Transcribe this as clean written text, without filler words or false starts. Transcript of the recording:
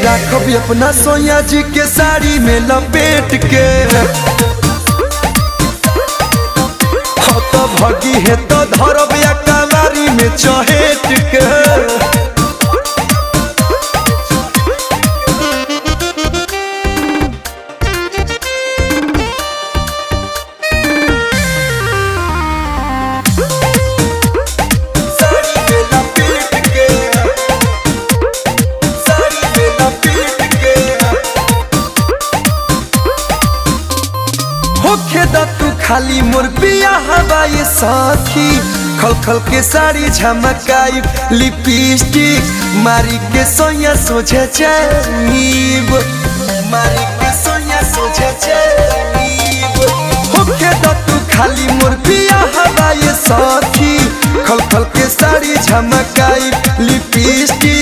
राखब अपना सोया जी के साड़ी में लपेट के। हाँ तो भगी है तो धरब या कवारी में चहेट के। तू खाली मोर पिया हवाई साथी, खल खल के साड़ी झमकाई लिपस्टिक मारी के सोया सोझे जाइब, मारी के सोया सोझे जाइब। होखे तू खाली मोर पिया हवाई साथी, खल खल के साड़ी झमकाई लिपस्टिक